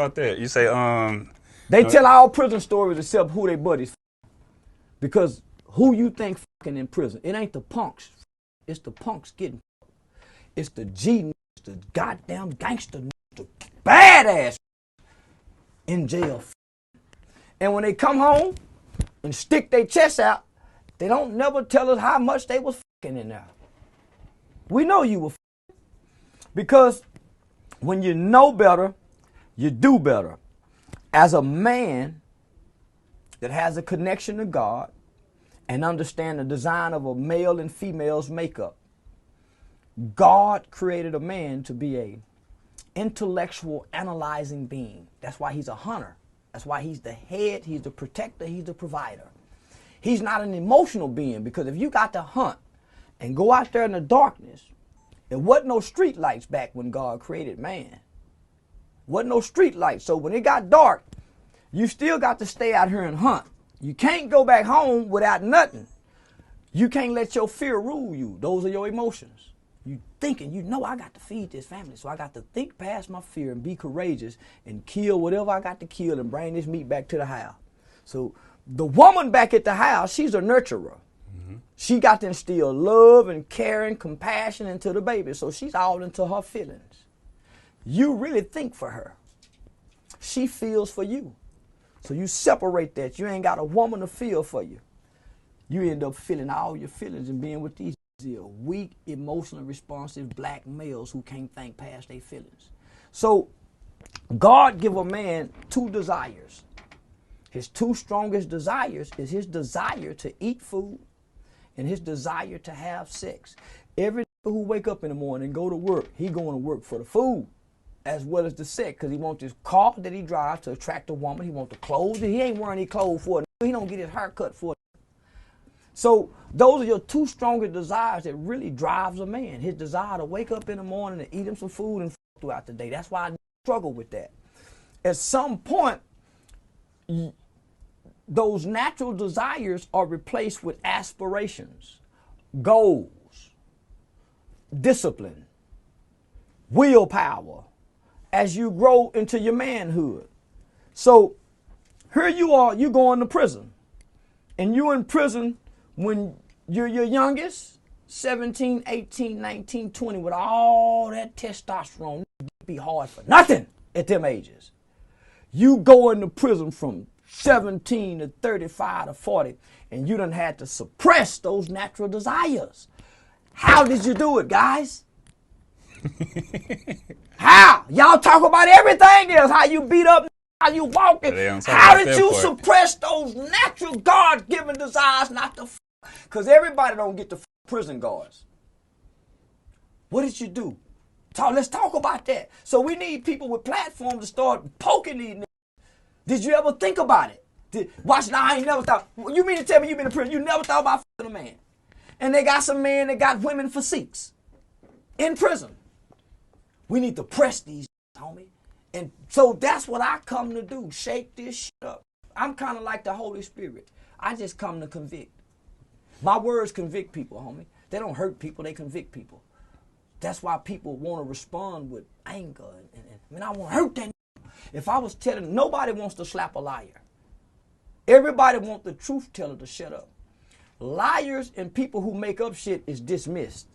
about that. You say They tell all prison stories except who they buddies. Because who you think fucking in prison? It ain't the punks. It's the punks getting. It's the G, the goddamn gangster, the badass in jail. And when they come home and stick their chests out, they don't never tell us how much they was fucking in there. We know you were fucking. Because when you know better, you do better. As a man that has a connection to God and understand the design of a male and female's makeup, God created a man to be a intellectual, analyzing being. That's why he's a hunter. That's why he's the head, he's the protector, he's the provider. He's not an emotional being, because if you got to hunt and go out there in the darkness, there wasn't no street lights back when God created man. Wasn't no street lights. So when it got dark, you still got to stay out here and hunt. You can't go back home without nothing. You can't let your fear rule you. Those are your emotions. You thinking, you know, I got to feed this family, so I got to think past my fear and be courageous and kill whatever I got to kill and bring this meat back to the house. So the woman back at the house, she's a nurturer. Mm-hmm. She got to instill love and care and compassion into the baby, so she's all into her feelings. You really think for her. She feels for you. So you separate that. You ain't got a woman to feel for you. You end up feeling all your feelings and being with these weak, emotionally responsive black males who can't think past their feelings. So God give a man two desires. His two strongest desires is his desire to eat food and his desire to have sex. Every who wake up in the morning and go to work, he going to work for the food as well as the sex, because he wants this car that he drives to attract a woman. He wants the clothes. He ain't wearing any clothes for it. He don't get his hair cut for it. So those are your two strongest desires that really drives a man. His desire to wake up in the morning and eat him some food and throughout the day. That's why I struggle with that. At some point, those natural desires are replaced with aspirations, goals, discipline, willpower, as you grow into your manhood. So here you are, you going to prison. And you in prison when you're your youngest, 17, 18, 19, 20, with all that testosterone. It'd be hard for nothing at them ages. You go into prison from 17 to 35 to 40, and you done had to suppress those natural desires. How did you do it, guys? How? Y'all talk about everything else, how you beat up, how you walking. How did you suppress those natural God-given desires not to because everybody don't get the prison guards. What did you do? Let's talk about that. So we need people with platforms to start poking these niggas. Did you ever think about it? Watch now, I ain't never thought. You mean to tell me you been in prison? You never thought about fucking a man. And they got some men that got women for seeks in prison. We need to press these, homie. And so that's what I come to do, shake this shit up. I'm kind of like the Holy Spirit. I just come to convict. My words convict people, homie. They don't hurt people, they convict people. That's why people want to respond with anger. And I want to hurt that. If I was telling, nobody wants to slap a liar. Everybody wants the truth teller to shut up. Liars and people who make up shit is dismissed.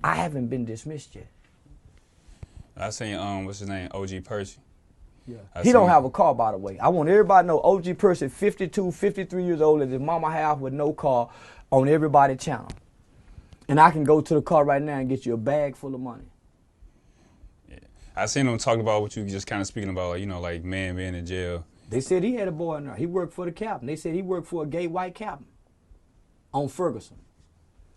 I haven't been dismissed yet. I seen, what's his name, OG Percy. Yeah. He don't have a car, by the way. I want everybody to know OG Percy, 52, 53 years old, at his mama house with no car on everybody's channel. And I can go to the car right now and get you a bag full of money. Yeah. I seen him talking about what you just kind of speaking about, like, you know, like man being in jail. They said he had a boy in there. He worked for the captain. They said he worked for a gay white captain on Ferguson.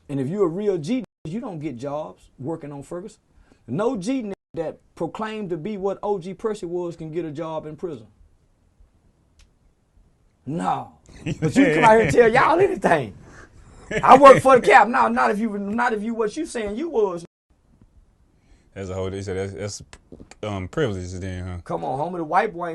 And if you're a real G, you don't get jobs working on Ferguson. No G that proclaimed to be what OG Percy was can get a job in prison. No. But you come out here and tell y'all anything. I work for the cap. No, not if you what you saying you was. As a whole, they said that's privilege then, huh? Come on, homie, the white boy ain't